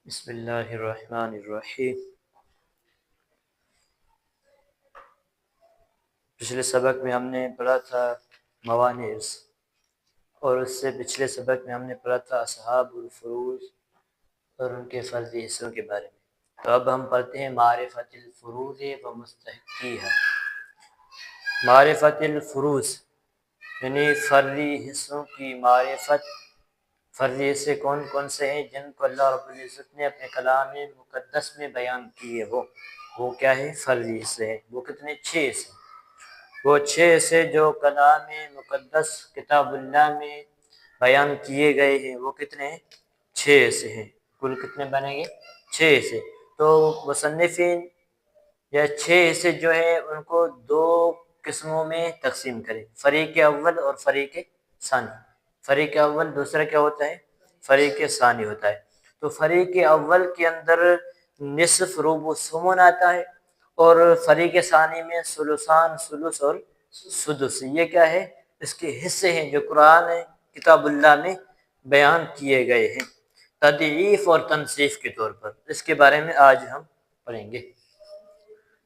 بسم اللہ الرحمن الرحیم۔ پچھلے سبق میں ہم نے پڑھا تھا موانع ارث، اور اس سے پچھلے سبق میں ہم نے پڑھا تھا اصحاب الفروض اور ان کے فرضی حصوں کے بارے میں۔ تو اب ہم پڑھتے ہیں معرفت الفروض و مستحقیہا۔ معرفت الفروض یعنی فرضی حصوں کی معرفت۔ فرضی حصے کون کون سے ہیں جن کو اللہ رب العزت نے اپنے کلام مقدس میں بیان کیے ہو؟ وہ کیا ہے؟ فرضی حصے ہیں۔ وہ کتنے؟ 6 حصے۔ وہ 6 حصے جو کلام مقدس کتاب اللہ میں بیان کیے گئے ہیں وہ کتنے ہیں؟ 6 حصے ہیں۔ کل کتنے بنیں گے؟ 6 حصے۔ تو مصنفین یا 6 حصے جو ہیں ان کو 2 قسموں میں تقسیم کریں، فریق اول اور فریق ثانی۔ فریق اول دوسرا کیا ہوتا ہے؟ فریق ثانی ہوتا ہے۔ تو فریق اول کے اندر نصف، ربع، ثمن آتا ہے، اور فریق ثانی میں ثلثان، ثلث اور سدس۔ یہ کیا ہے؟ اس کے حصے ہیں جو قرآن کتاب اللہ میں بیان کیے گئے ہیں تضعیف اور تنصیف کے طور پر۔ اس کے بارے میں آج ہم پڑھیں گے۔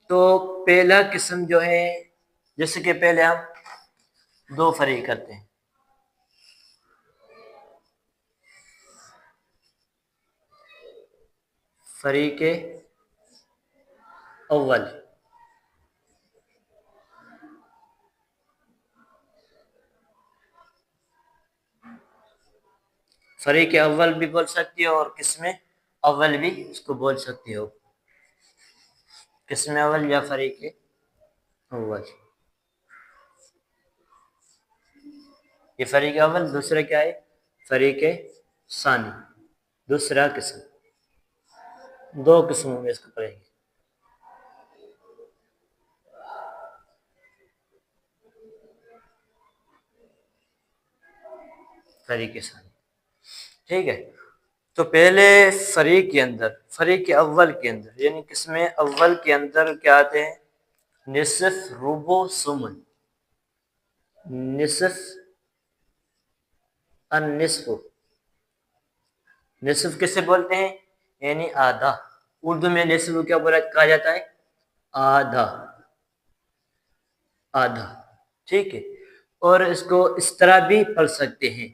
تو پہلا قسم جو ہے، جیسے کہ پہلے ہم 2 فریق کرتے ہیں۔ فریق اول، فریق اول بھی بول سکتی ہو اور قسم اول بھی اس کو بول سکتی ہو، قسم اول یا فریق اول۔ یہ فریق اول۔ دوسرا کیا ہے؟ فریق ثانی، دوسرا قسم۔ 2 قسموں میں اس کو پڑھیں گے۔ فریق ثانی، ٹھیک ہے۔ تو پہلے فریق کے اندر، فریق اول کے اندر یعنی قسم اول کے اندر کیا آتے ہیں؟ نصف، ربع، ثمن۔ نصف، النصف، نصف کسے بولتے ہیں؟ یعنی آدھا۔ اردو میں نصف کیا کہا جاتا ہے؟ آدھا، آدھا، ٹھیک ہے۔ اور اس کو اس طرح بھی پڑھ سکتے ہیں،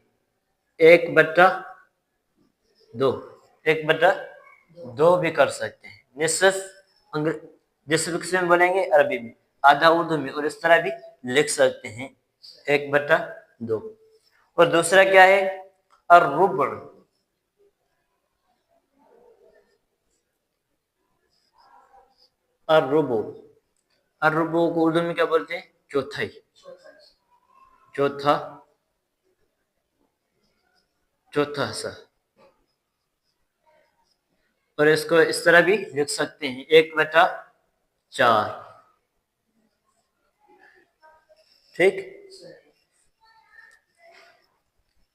1/2، 1/2 بھی کر سکتے ہیں۔ نصف نصف کس میں بولیں گے؟ عربی میں، آدھا اردو میں، اور اس طرح بھی لکھ سکتے ہیں 1/2۔ اور دوسرا کیا ہے؟ الربع۔ الربع، الربع کو اردو میں کیا بولتے ہیں؟ چوتھائی، چوتھا حصہ۔ اور اس کو اس طرح بھی لکھ سکتے ہیں 1/4، ٹھیک۔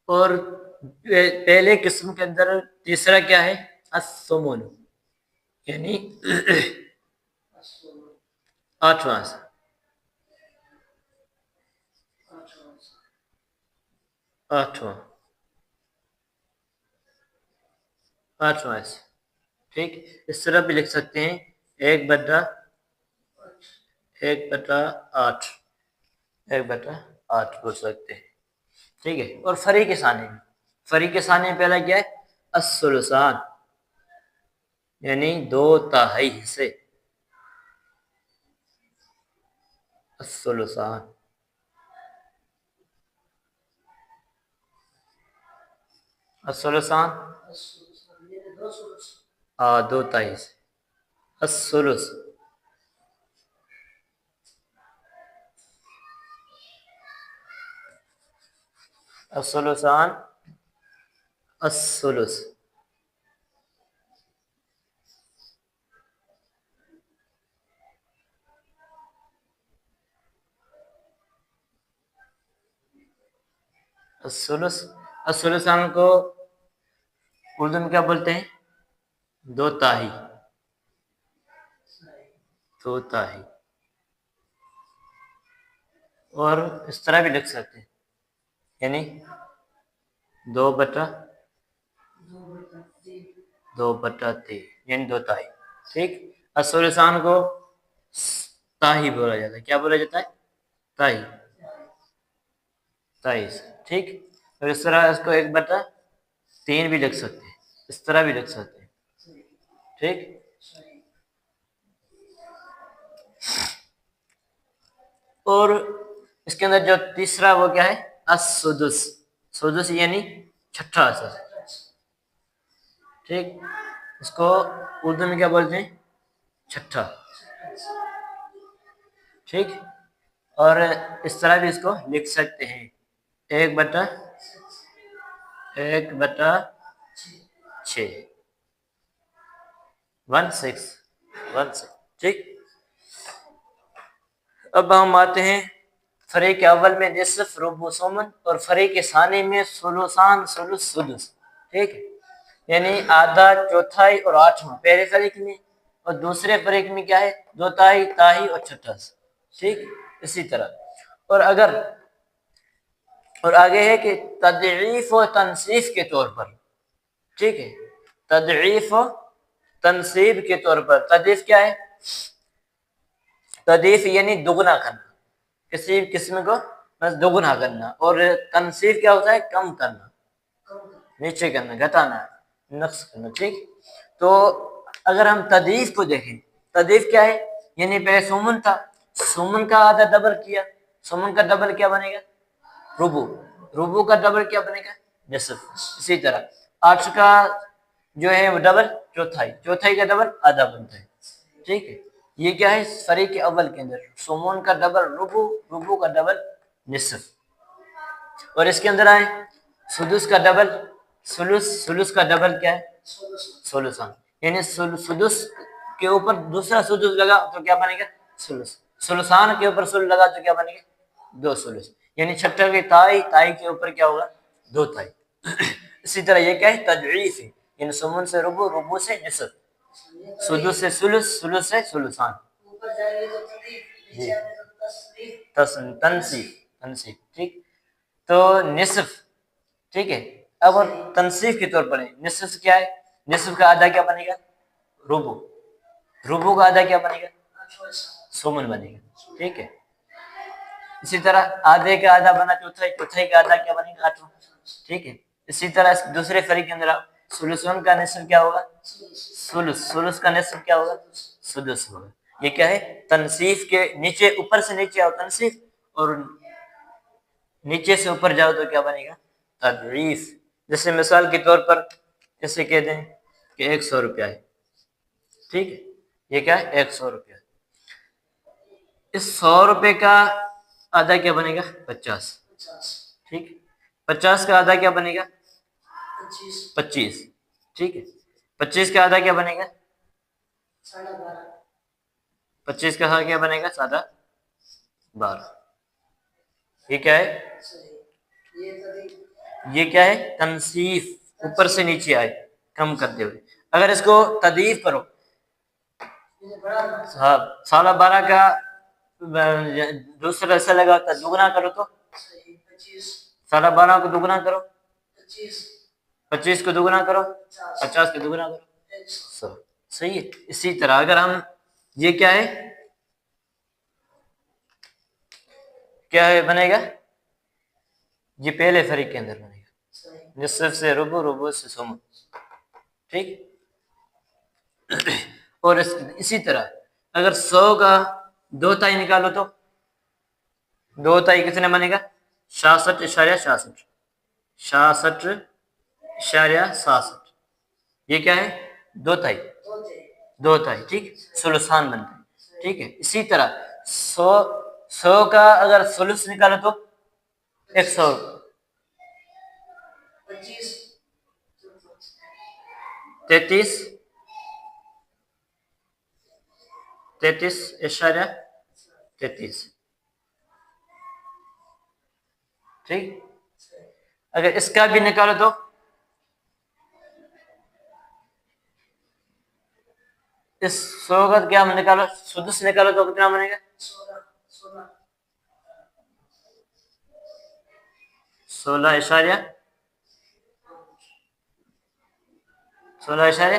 اور پہلے قسم کے اندر تیسرا کیا ہے؟ الثمن، یعنی 8واں حصہ، 8واں حصہ، ٹھیک۔ اس طرح بھی لکھ سکتے ہیں 1/8، 1/8 بول سکتے ہیں، ٹھیک ہے۔ اور فریق ثانی میں، فریق ثانی میں پہلا کیا ہے؟ الثلثان، یعنی 2/3 حصے، الثلثان، الثلثان، 2/3 حصے، الثلث، الثلثان، الثلث۔ الثلثان کو اردو میں کیا بولتے ہیں؟ 2/3، اور اس طرح بھی لکھ سکتے ہیں، یعنی 2/3، 2/3 یعنی 2/3. ٹھیک. الثلثان کو تاہی بولا جاتا ہے. کیا بولا جاتا ہے؟ تاہی. تاہی. ٹھیک. اور اس طرح اس کو 1/3 بھی لکھ سکتے ہیں. اس طرح بھی لکھ سکتے ہیں. ٹھیک. اور اس کے اندر جو تیسرا وہ کیا ہے؟ السدس. سدس یعنی چھٹا حصہ. ٹھیک. اس کو اردو میں کیا بولتے ہیں؟ چھٹا. ٹھیک. اور اس طرح بھی اس کو لکھ سکتے ہیں 1/6. 1/6. ٹھیک. اب ہم آتے ہیں فریق اول میں نصف، ربع، ثمن، اور فریق ثانی میں ثلثان، ثلث، سدس. ٹھیک ہے. یعنی آدھا، چوتھائی اور آٹھواں پہلے فریق میں، اور دوسرے فریق میں کیا ہے؟ 2/3، تاہی اور چھٹا. ٹھیک. اسی طرح اور آگے ہے کہ تضعیف و تنصیف کے طور پر. ٹھیک ہے. تضعیف و تنصیب کے طور پر. تضعیف کیا ہے؟ تضعیف یعنی دگنا کرنا، کسی قسم کو بس دگنا کرنا. اور تنصیف کیا ہوتا ہے؟ کم کرنا، نیچے کرنا، گھٹانا، نقص کرنا. ٹھیک. تو اگر ہم تضعیف کو دیکھیں، تضعیف کیا ہے؟ یعنی پہلے سومن تھا، سومن کا آدھا ڈبل کیا. سومن کا ڈبل کیا بنے گا؟ ربع. ربع کا ڈبل کیا بنے گا؟ نصف. اسی طرح 8 کا جو ہے وہ ڈبل چوتھائی، چوتھائی کا ڈبل آدھا بنتا ہے. ٹھیک ہے. یہ کیا ہے؟ فریق اول کے اندر سومن کا ڈبل ربع، ربع کا ڈبل نصف. اور اس کے اندر آئے سدس کا ڈبل ثلث، ثلث کا ڈبل کیا ہے؟ ثلثان. یعنی سدس کے اوپر دوسرا سدس لگا تو کیا بنے گا؟ ثلث. ثلثان کے اوپر ثلث لگا تو کیا بنے گا؟ 2 ثلث. یعنی چھٹا کی تائی، تائی کے اوپر کیا ہوگا؟ 2 تائی. اسی طرح یہ کیا ہے؟ تضعیف ہے. یعنی سمن سے ربع، ربع سے نصف، سدس سے ثلث، ثلث سے ثلثان. تنصیف. ٹھیک. تو نصف. ٹھیک ہے. اب تنصیف کے طور پر ہے. نصف کیا ہے؟ نصف کا آدھا کیا بنے گا؟ ربع. ربع کا آدھا کیا بنے گا؟ سمن بنے گا. ٹھیک ہے. اسی طرح آدھے کا آدھا بنا چوتھائی، چوتھائی کا آدھا کیا بنے گا؟ 8. ٹھیک ہے. اسی طرح دوسرے فریق کے اندر ثلثون کا نصف کیا ہوگا؟ ثلث. ثلث کا نصف کیا ہوگا؟ سدس ہوگا. یہ کیا ہے؟ تنصیف کے نیچے، اوپر سے نیچے آؤ تنصیف، اور نیچے سے اوپر جاؤ تو کیا بنے گا؟ تضعیف. جیسے مثال کے طور پر جیسے کہہ دیں کہ 100 روپیہ ہے. ٹھیک ہے. یہ کیا ہے؟ 100 روپیہ. اس 100 روپے کا آدھا کیا بنے گا؟ 50. ٹھیک. 50 کا آدھا کیا بنے گا؟ 25. ٹھیک ہے. 25 کا آدھا کیا بنے گا؟ 25 کا آدھا کیا بنے گا؟ 12. یہ کیا ہے؟ یہ کیا ہے؟ تنصیف. اوپر سے نیچے آئے کم کرتے ہوئے. اگر اس کو تضعیف کرو، 12.5 کا دوسرا حصہ لگا ہوتا دگنا کرو تو 12.5 کو دگنا کرو، 25 کو دگنا کرو، 50 کو دگنا کرو. صحیح ہے. اسی طرح اگر ہم یہ کیا ہے؟ کیا ہے بنے گا؟ یہ پہلے فریق کے اندر بنے گا. نصف سے ربع، ربع سے ثمن. ٹھیک. اور اسی طرح اگر 100 کا 2 تائی نکالو تو 2 تائی کتنے بنے گا؟ 66.66. 66.66. یہ کیا ہے؟ 2 تائی. 2 تائی. ٹھیک. ثلثان بنتا ہے. ٹھیک ہے. اسی طرح 100 کا اگر ثلث نکالو تو 100. 33.33. ٹھیک. اگر اس کا بھی نکالو تو اس 100 کا کیا نکالو؟ سدس نکالو تو کتنا بنے گا؟ 16 16 اشاریہ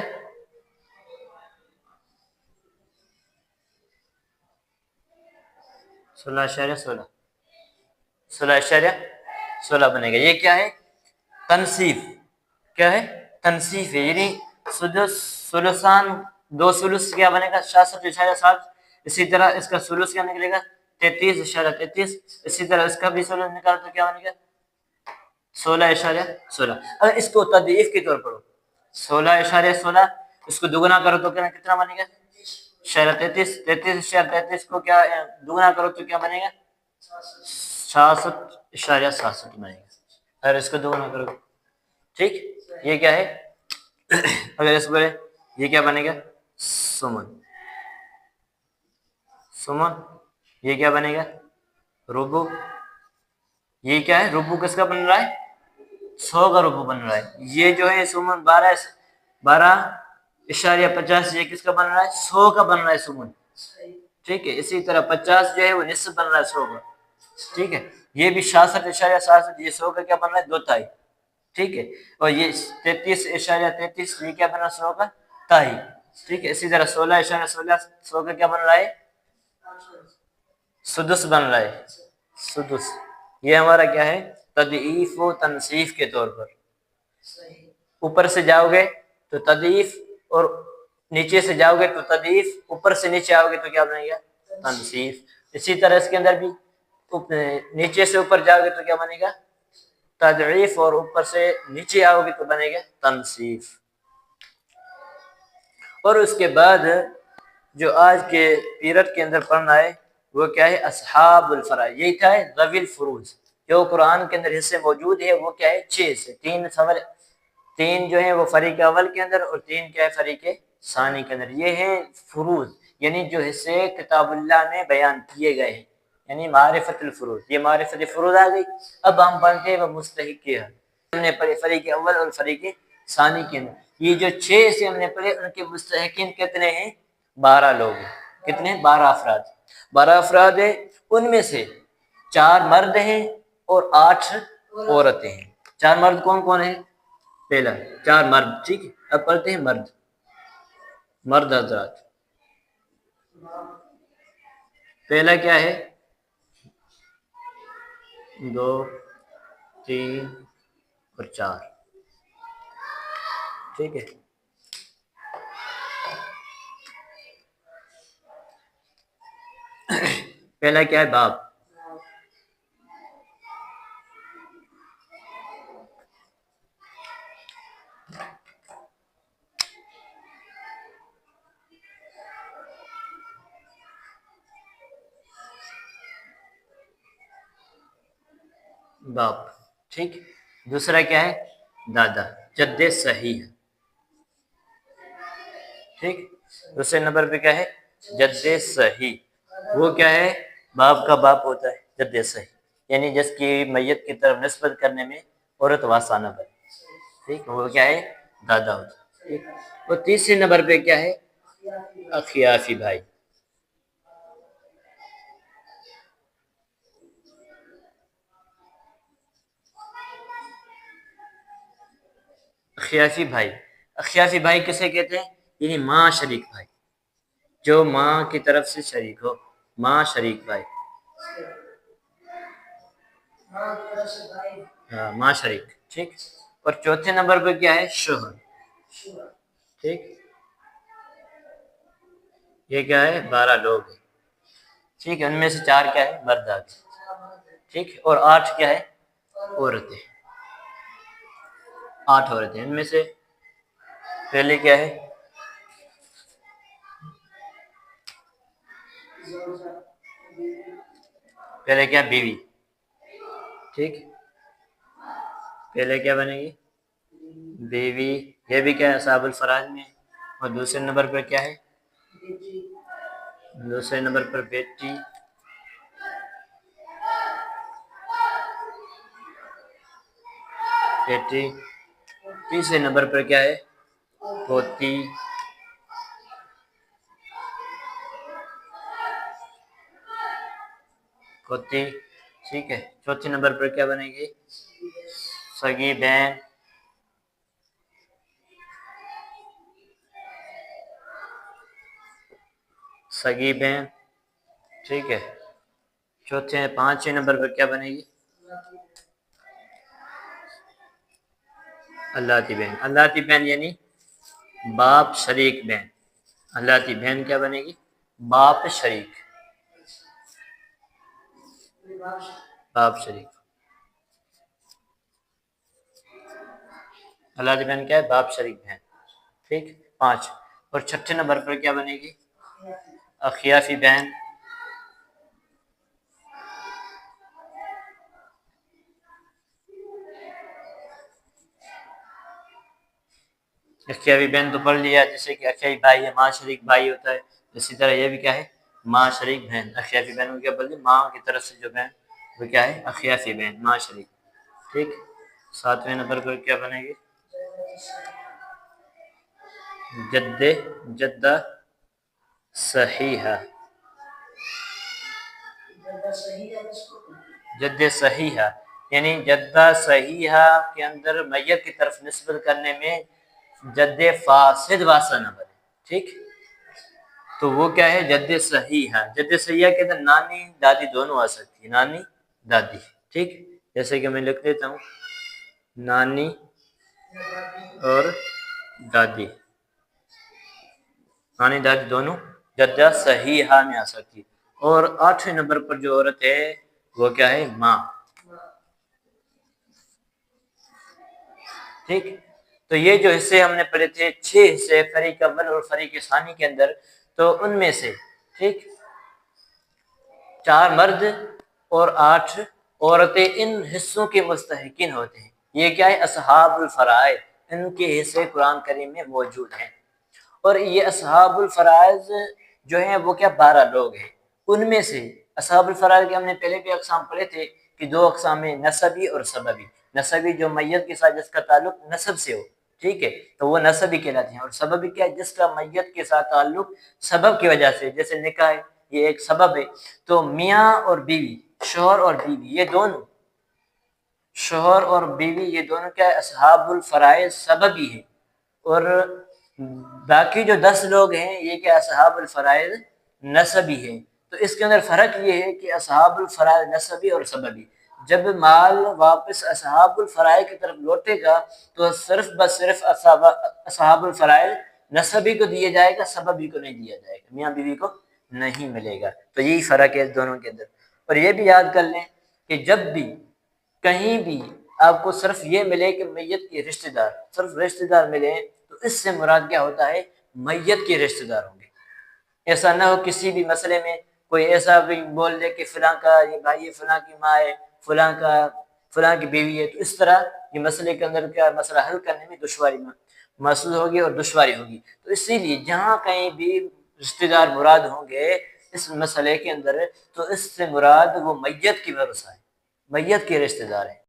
16 بنے گا. یہ کیا ہے؟ تنصیف. کیا ہے؟ تنصیف ہے. یعنی سلسان 2 سلس کیا بنے گا؟ 66.7. اسی طرح اس کا سلس کیا نکلے گا؟ 33.33. اسی طرح اس کا بھی سلس نکالا تو کیا بنے گا؟ 16.16. اگر اس کو تضعیف کے طور پر 16.16 اس کو دگنا کرو تو کتنا بنے گا؟ 33. 33 کو کیا دگنا کرو تو کیا بنے گا؟ 66.67 بنے گا. اگر اس کو دگنا کرو. ٹھیک. یہ کیا ہے؟ اگر اس کو یہ کیا بنے گا؟ سمن. یہ کیا بنے گا؟ ربع. یہ کیا ہے؟ ربع کس کا بن رہا ہے؟ 100 کا ربع بن رہا ہے. یہ جو ہے سمن 12.50 یہ کس کا بن رہا ہے؟ 100 کا بن رہا ہے سمن. ٹھیک ہے. اسی طرح 50 جو ہے وہ نصف بن رہا ہے 100 کا. ٹھیک ہے. یہ بھی 66.67 یہ 100 کا کیا بن رہا ہے؟ 2 تائی. ٹھیک ہے. اور یہ 33.33 یہ کیا بن رہا ہے؟ 100 کا تائی. ٹھیک ہے. اسی طرح 16.16 100 کا کیا بن رہا ہے؟ سدس بن رہا ہے. سدس. یہ ہمارا کیا ہے؟ تضعیف و تنصیف کے طور پر. اوپر سے جاؤ گے تو تضعیف اور نیچے سے جاؤ گے تو تضعیف، اوپر سے نیچے آؤ گے تو کیا بنے گا؟ تنصیف. اسی طرح اس کے اندر بھی نیچے سے اوپر جاؤ گے تو کیا بنے گا؟ تضعیف، اور اوپر سے نیچے آؤ گے تو بنے گا تنصیف. اور اس کے بعد جو آج کے پیریڈ کے اندر پڑھنا ہے وہ کیا ہے؟ اصحاب الفرائض. یہی کیا ہے؟ ذوی الفروض. جو قرآن کے اندر حصے موجود ہے وہ کیا ہے؟ 6 سے 3 جو ہیں وہ فریق اول کے اندر اور 3 کیا ہے؟ فریق ثانی کے اندر. یہ ہیں فروض، یعنی جو حصے کتاب اللہ میں بیان کیے گئے ہیں، یعنی معرفت الفروض. یہ معرفت الفروض آ گئی. اب ہم پڑھتے ہیں وہ مستحق ہے. ہم نے پڑھے فریق اول اور فریق ثانی کے اندر. یہ جو 6 سے ہم نے پڑھے ان کے مستحقین کتنے ہیں؟ 12 لوگ ہیں. کتنے؟ 12 افراد. 12 افراد ہیں. ان میں سے 4 مرد ہیں اور 8 عورتیں ہیں. 4 مرد کون کون ہیں؟ پہلا 4 مرد. ٹھیک ہے. اب پڑھتے ہیں مرد حضرات. پہلا کیا ہے؟ 2 3 اور 4. ٹھیک ہے. پہلا کیا ہے؟ باپ. باپ. ٹھیک. دوسرا کیا ہے؟ دادا، جد صحیح. ٹھیک. دوسرے نمبر پہ کیا ہے؟ جد صحیح. وہ کیا ہے؟ باپ کا باپ ہوتا ہے جد صحیح، یعنی جس کی میت کی طرف نسبت کرنے میں عورت واسطہ نہ بنے. ٹھیک. وہ کیا ہے؟ دادا ہوتا ہے. ٹھیک. اور تیسرے نمبر پہ کیا ہے؟ اخیافی بھائی. اخیافی بھائی کسے کہتے ہیں؟ یعنی ماں شریک بھائی، جو ماں کی طرف سے شریک ہو. ماں شریک بھائی. ہاں، ماں شریک. ٹھیک. اور چوتھے نمبر پہ کیا ہے؟ شوہر. ٹھیک. یہ کیا ہے؟ 12 لوگ ہیں. ٹھیک ہے. ان میں سے 4 کیا ہے؟ مردات. ٹھیک. اور 8 کیا ہے؟ عورتیں. 8 عورتیں. ان میں سے پہلے کیا ہے؟ پہلے کیا؟ بیوی. ٹھیک. پہلے کیا بنے گی؟ بیوی. یہ بھی کیا ہے؟ اصحاب الفرائض میں. اور دوسرے نمبر پر کیا ہے؟ دوسرے نمبر پر بیٹی. تیسرے نمبر پر کیا ہے؟ پوتی. ٹھیک ہے. چوتھے نمبر پر کیا بنے گی؟ سگی بہن. سگی بہن، ٹھیک ہے. چوتھے 5 نمبر پر کیا بنے گی؟ اللہ کی بہن. اللہ کی بہن یعنی باپ شریک بہن. اللہ کی بہن کیا بنے گی؟ باپ شریک. باپ شریک. اللہ کی بہن کیا ہے؟ باپ شریک بہن. ٹھیک. 5. اور 6 نمبر پر کیا بنے گی؟ اخیافی بہن. اخیافی بہن تو پڑھ لیا، جیسے کہ اخیافی بھائی ہے، ماں شریک بھائی ہوتا ہے، اسی طرح یہ بھی کیا ہے؟ ماں شریک بہن. اخیافی بہن کو کیا بول دی؟ ماں کی طرف سے جو بہن وہ کیا ہے؟ اخیافی بہن، ماں شریک. ٹھیک. 7ویں نمبر پر کیا بنے گی؟ جدہ صحیحہ. جد صحیحہ یعنی جدہ صحیحہ کے اندر میت کی طرف نسبت کرنے میں جد فاسد واسطہ نہ بنے. ٹھیک. تو وہ کیا ہے؟ جد صحیحہ. جد صحیحہ کے اندر نانی دادی دونوں آ سکتی ہے، نانی دادی. ٹھیک. جیسے کہ میں لکھ دیتا ہوں، نانی اور دادی. نانی دادی دونوں جدہ صحیحہ میں آ سکتی. اور 8ویں نمبر پر جو عورت ہے وہ کیا ہے؟ ماں. ٹھیک. تو یہ جو حصے ہم نے پڑھے تھے 6 حصے فریق اول اور فریق ثانی کے اندر، تو ان میں سے ٹھیک 4 مرد اور 8 عورتیں ان حصوں کے مستحقین ہوتے ہیں. یہ کیا ہے؟ اصحاب الفرائض. ان کے حصے قرآن کریم میں موجود ہیں. اور یہ اصحاب الفرائض جو ہیں وہ کیا 12 لوگ ہیں. ان میں سے اصحاب الفرائض کے ہم نے پہلے بھی اقسام پڑھے تھے کہ 2 اقسام ہیں، نسبی اور سببی. نسبی جو میت کے ساتھ جس کا تعلق نسب سے ہو، ٹھیک ہے، تو وہ نسبی کہلاتے ہیں. اور سببی کیا ہے؟ جس کا میت کے ساتھ تعلق سبب کی وجہ سے، جیسے نکاح ہے، یہ ایک سبب ہے. تو میاں اور بیوی، شوہر اور بیوی، یہ دونوں شوہر اور بیوی یہ دونوں کیا ہے؟ اصحاب الفرائض سببی ہیں. اور باقی جو 10 لوگ ہیں یہ کیا اصحاب الفرائض نسبی ہیں. تو اس کے اندر فرق یہ ہے کہ اصحاب الفرائض نسبی اور سببی، جب مال واپس اصحاب الفرائض کی طرف لوٹے گا تو صرف بس صرف اصحاب الفرائض نسبی کو دیا جائے گا، سببی کو نہیں دیا جائے گا، میاں بیوی کو نہیں ملے گا. تو یہی فرق ہے اس دونوں کے اندر. اور یہ بھی یاد کر لیں کہ جب بھی کہیں بھی آپ کو صرف یہ ملے کہ میت کے رشتہ دار، صرف رشتہ دار ملے، تو اس سے مراد کیا ہوتا ہے؟ میت کے رشتہ دار ہوں گے. ایسا نہ ہو کسی بھی مسئلے میں کوئی ایسا بھی بول دے کہ فلاں کا یہ بھائی ہے، فلاں کی ماں ہے، فلاں کی بیوی ہے، تو اس طرح یہ مسئلے کے اندر کیا مسئلہ حل کرنے میں دشواری محسوس ہوگی اور دشواری ہوگی. تو اسی لیے جہاں کہیں بھی رشتہ دار مراد ہوں گے اس مسئلے کے اندر، تو اس سے مراد وہ میت کی ورثہ ہے، میت کے رشتہ دار ہیں.